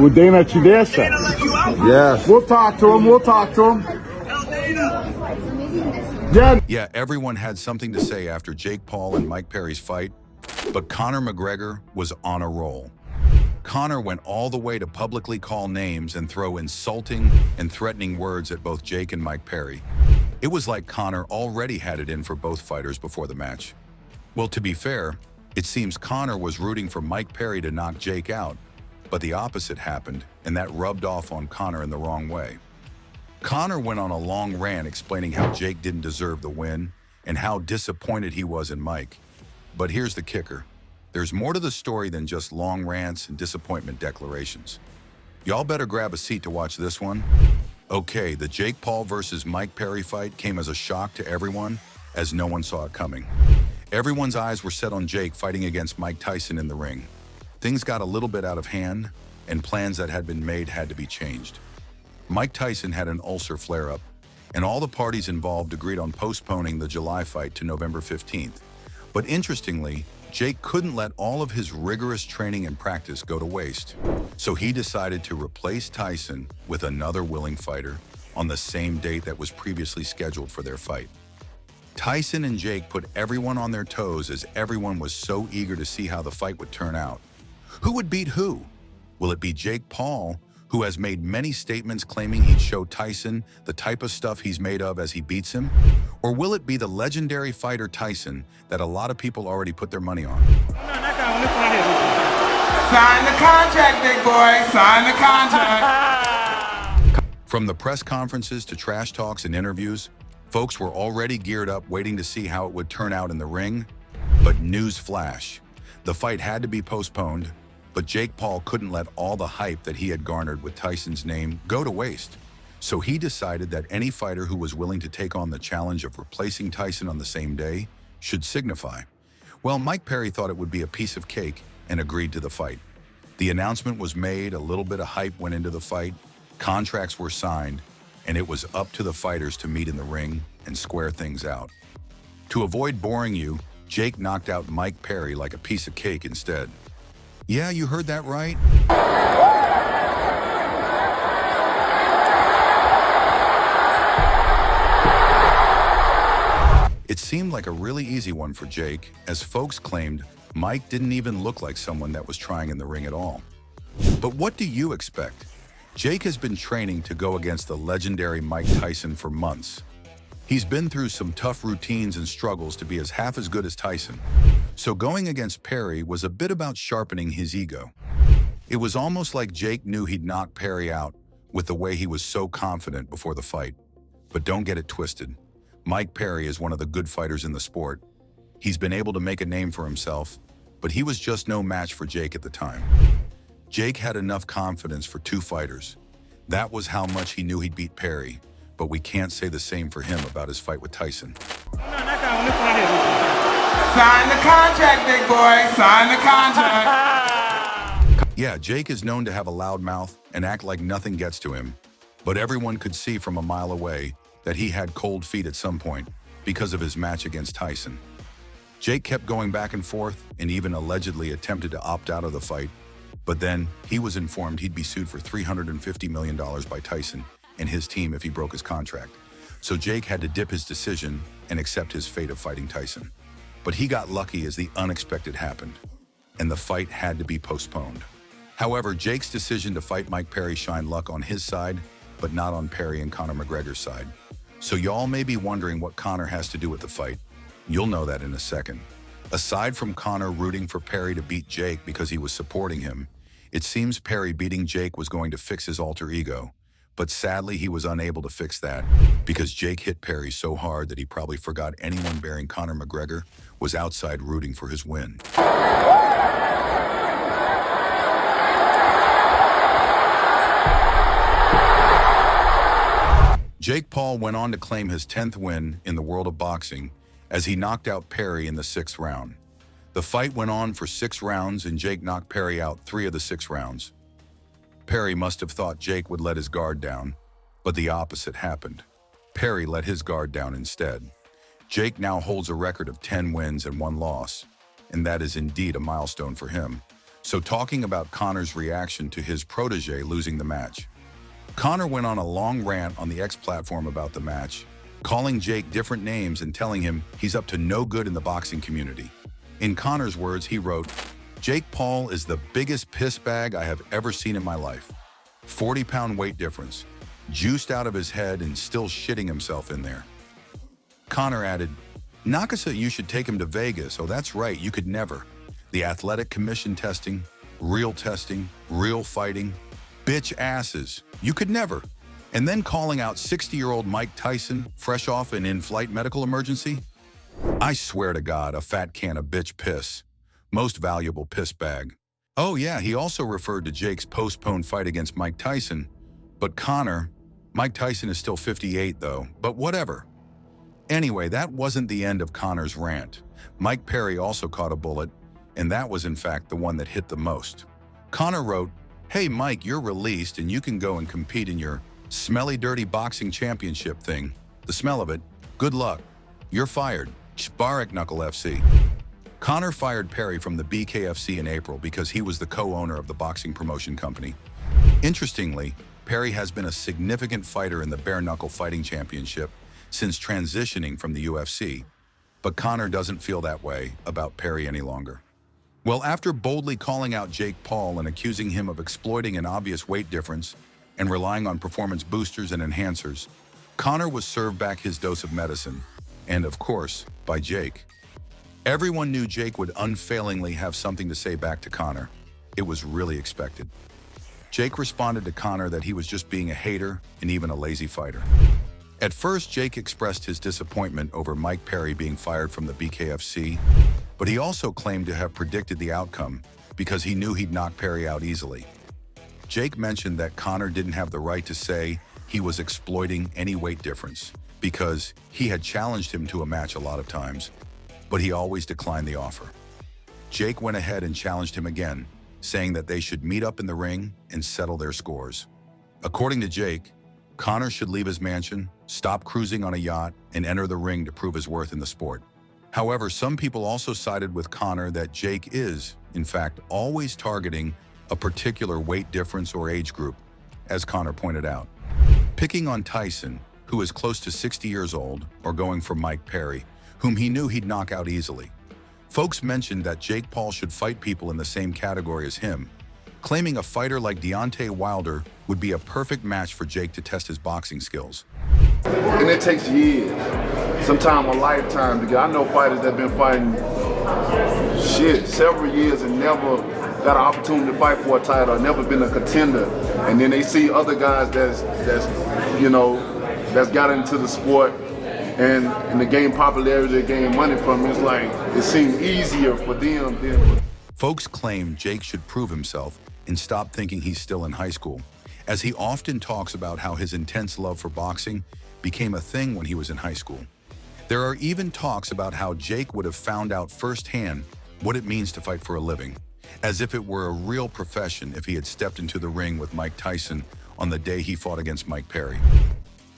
O Dana te deixa? Yes. We'll talk to him. We'll talk to him. Yeah, everyone had something to say after Jake Paul and Mike Perry's fight, but Conor McGregor was on a roll. Conor went all the way to publicly call names and throw insulting and threatening words at both Jake and Mike Perry. It was like Conor already had it in for both fighters before the match. Well, to be fair, it seems Conor was rooting for Mike Perry to knock Jake out, but the opposite happened, and that rubbed off on Conor in the wrong way. Conor went on a long rant explaining how Jake didn't deserve the win and how disappointed he was in Mike. But here's the kicker. There's more to the story than just long rants and disappointment declarations. Y'all better grab a seat to watch this one. Okay, the Jake Paul versus Mike Perry fight came as a shock to everyone, as no one saw it coming. Everyone's eyes were set on Jake fighting against Mike Tyson in the ring. Things got a little bit out of hand, and plans that had been made had to be changed. Mike Tyson had an ulcer flare-up, and all the parties involved agreed on postponing the July fight to November 15th. But interestingly, Jake couldn't let all of his rigorous training and practice go to waste. So he decided to replace Tyson with another willing fighter on the same date that was previously scheduled for their fight. Tyson and Jake put everyone on their toes as everyone was so eager to see how the fight would turn out. Who would beat who? Will it be Jake Paul, who has made many statements claiming he'd show Tyson the type of stuff he's made of as he beats him? Or will it be the legendary fighter Tyson that a lot of people already put their money on? Sign the contract, big boy. Sign the contract. From the press conferences to trash talks and interviews, folks were already geared up waiting to see how it would turn out in the ring. But news flash. The fight had to be postponed, but Jake Paul couldn't let all the hype that he had garnered with Tyson's name go to waste. So he decided that any fighter who was willing to take on the challenge of replacing Tyson on the same day should signify. Well, Mike Perry thought it would be a piece of cake and agreed to the fight. The announcement was made, a little bit of hype went into the fight, contracts were signed, and it was up to the fighters to meet in the ring and square things out. To avoid boring you, Jake knocked out Mike Perry like a piece of cake instead. Yeah, you heard that right. It seemed like a really easy one for Jake, as folks claimed Mike didn't even look like someone that was trying in the ring at all. But what do you expect? Jake has been training to go against the legendary Mike Tyson for months. He's been through some tough routines and struggles to be half as good as Tyson. So going against Perry was a bit about sharpening his ego. It was almost like Jake knew he'd knock Perry out with the way he was so confident before the fight. But don't get it twisted. Mike Perry is one of the good fighters in the sport. He's been able to make a name for himself, but he was just no match for Jake at the time. Jake had enough confidence for two fighters. That was how much he knew he'd beat Perry, but we can't say the same for him about his fight with Tyson. Sign the contract, big boy. Sign the contract. Yeah, Jake is known to have a loud mouth and act like nothing gets to him, but everyone could see from a mile away that he had cold feet at some point because of his match against Tyson. Jake kept going back and forth and even allegedly attempted to opt out of the fight, but then he was informed he'd be sued for $350 million by Tyson and his team if he broke his contract. So Jake had to dip his decision and accept his fate of fighting Tyson. But he got lucky as the unexpected happened, and the fight had to be postponed. However, Jake's decision to fight Mike Perry shined luck on his side, but not on Perry and Conor McGregor's side. So y'all may be wondering what Conor has to do with the fight. You'll know that in a second. Aside from Conor rooting for Perry to beat Jake because he was supporting him, it seems Perry beating Jake was going to fix his alter ego. But sadly, he was unable to fix that because Jake hit Perry so hard that he probably forgot anyone bearing Conor McGregor was outside rooting for his win. Jake Paul went on to claim his 10th win in the world of boxing as he knocked out Perry in the 6th round. The fight went on for 6 rounds and Jake knocked Perry out 3 of the 6 rounds. Perry must have thought Jake would let his guard down, but the opposite happened. Perry let his guard down instead. Jake now holds a record of 10 wins and 1 loss, and that is indeed a milestone for him. So talking about Conor's reaction to his protege losing the match. Conor went on a long rant on the X platform about the match, calling Jake different names and telling him he's up to no good in the boxing community. In Conor's words, he wrote, "Jake Paul is the biggest piss bag I have ever seen in my life. 40-pound weight difference, juiced out of his head and still shitting himself in there." Conor added, "Nakasa, you should take him to Vegas. Oh, that's right, you could never. The athletic commission testing, real fighting, bitch asses. You could never." And then calling out 60-year-old Mike Tyson, fresh off an in-flight medical emergency. I swear to God, a fat can of bitch piss. Most valuable piss bag. Oh yeah, he also referred to Jake's postponed fight against Mike Tyson. But Mike Tyson is still 58 though, but whatever. Anyway, that wasn't the end of Conor's rant. Mike Perry also caught a bullet, and that was in fact the one that hit the most. Conor wrote, "Hey Mike, you're released and you can go and compete in your smelly dirty boxing championship thing. The smell of it. Good luck. You're fired. Shbarak Knuckle FC." Conor fired Perry from the BKFC in April because he was the co-owner of the boxing promotion company. Interestingly, Perry has been a significant fighter in the bare knuckle fighting championship since transitioning from the UFC, but Conor doesn't feel that way about Perry any longer. Well, after boldly calling out Jake Paul and accusing him of exploiting an obvious weight difference and relying on performance boosters and enhancers, Conor was served back his dose of medicine, and of course, by Jake. Everyone knew Jake would unfailingly have something to say back to Conor. It was really expected. Jake responded to Conor that he was just being a hater and even a lazy fighter. At first, Jake expressed his disappointment over Mike Perry being fired from the BKFC, but he also claimed to have predicted the outcome because he knew he'd knock Perry out easily. Jake mentioned that Conor didn't have the right to say he was exploiting any weight difference because he had challenged him to a match a lot of times, but he always declined the offer. Jake went ahead and challenged him again, saying that they should meet up in the ring and settle their scores. According to Jake, Conor should leave his mansion, stop cruising on a yacht, and enter the ring to prove his worth in the sport. However, some people also sided with Conor that Jake is, in fact, always targeting a particular weight difference or age group, as Conor pointed out. Picking on Tyson, who is close to 60 years old, or going for Mike Perry, whom he knew he'd knock out easily. Folks mentioned that Jake Paul should fight people in the same category as him, claiming a fighter like Deontay Wilder would be a perfect match for Jake to test his boxing skills. And it takes years, sometimes a lifetime to get. I know fighters that have been fighting several years and never got an opportunity to fight for a title, never been a contender. And then they see other guys that's got into the sport and the game popularity, they gain money from it. It's like it seemed easier for them than. Folks claim Jake should prove himself and stop thinking he's still in high school, as he often talks about how his intense love for boxing became a thing when he was in high school. There are even talks about how Jake would have found out firsthand what it means to fight for a living, as if it were a real profession if he had stepped into the ring with Mike Tyson on the day he fought against Mike Perry.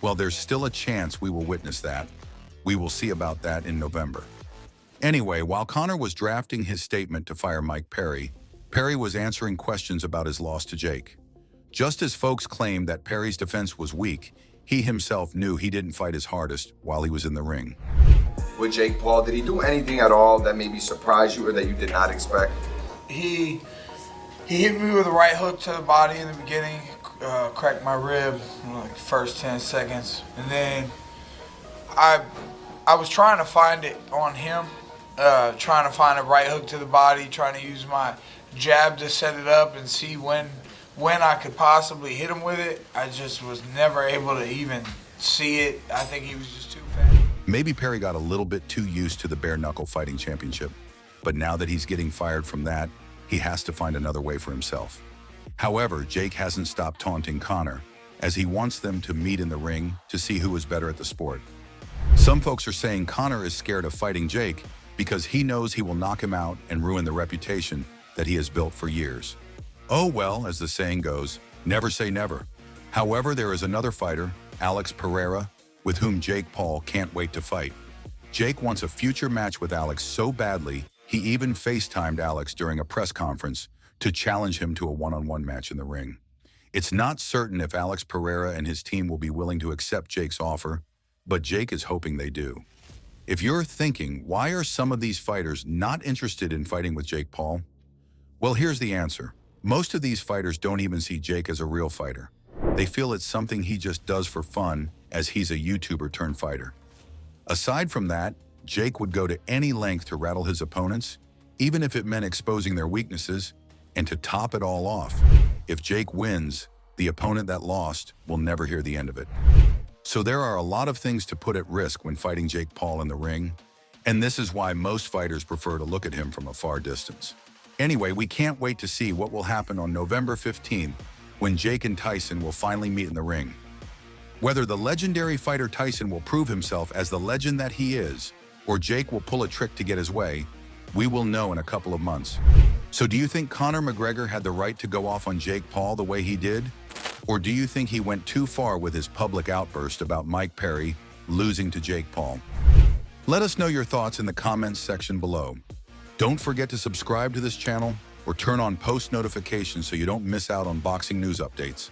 Well, there's still a chance we will witness that. We will see about that in November. Anyway, while Conor was drafting his statement to fire Mike Perry, Perry was answering questions about his loss to Jake. Just as folks claimed that Perry's defense was weak, he himself knew he didn't fight his hardest while he was in the ring. With Jake Paul, did he do anything at all that maybe surprised you or that you did not expect? He hit me with a right hook to the body in the beginning, cracked my rib in like the first 10 seconds. And then I was trying to find it on him, trying to find a right hook to the body, trying to use my jab to set it up and see when I could possibly hit him with it. I just was never able to even see it. I think he was just too fast. Maybe Perry got a little bit too used to the bare knuckle fighting championship, but now that he's getting fired from that, he has to find another way for himself. However, Jake hasn't stopped taunting Conor, as he wants them to meet in the ring to see who is better at the sport. Some folks are saying Conor is scared of fighting Jake because he knows he will knock him out and ruin the reputation that he has built for years. Oh well, as the saying goes, never say never. However, there is another fighter, Alex Pereira, with whom Jake Paul can't wait to fight. Jake wants a future match with Alex so badly, he even FaceTimed Alex during a press conference to challenge him to a one-on-one match in the ring. It's not certain if Alex Pereira and his team will be willing to accept Jake's offer, but Jake is hoping they do. If you're thinking, why are some of these fighters not interested in fighting with Jake Paul? Well, here's the answer. Most of these fighters don't even see Jake as a real fighter. They feel it's something he just does for fun, as he's a YouTuber turned fighter. Aside from that, Jake would go to any length to rattle his opponents, even if it meant exposing their weaknesses, and to top it all off, if Jake wins, the opponent that lost will never hear the end of it. So there are a lot of things to put at risk when fighting Jake Paul in the ring, and this is why most fighters prefer to look at him from a far distance. Anyway, we can't wait to see what will happen on November 15th, when Jake and Tyson will finally meet in the ring. Whether the legendary fighter Tyson will prove himself as the legend that he is, or Jake will pull a trick to get his way, we will know in a couple of months. So do you think Conor McGregor had the right to go off on Jake Paul the way he did? Or do you think he went too far with his public outburst about Mike Perry losing to Jake Paul? Let us know your thoughts in the comments section below. Don't forget to subscribe to this channel or turn on post notifications so you don't miss out on boxing news updates.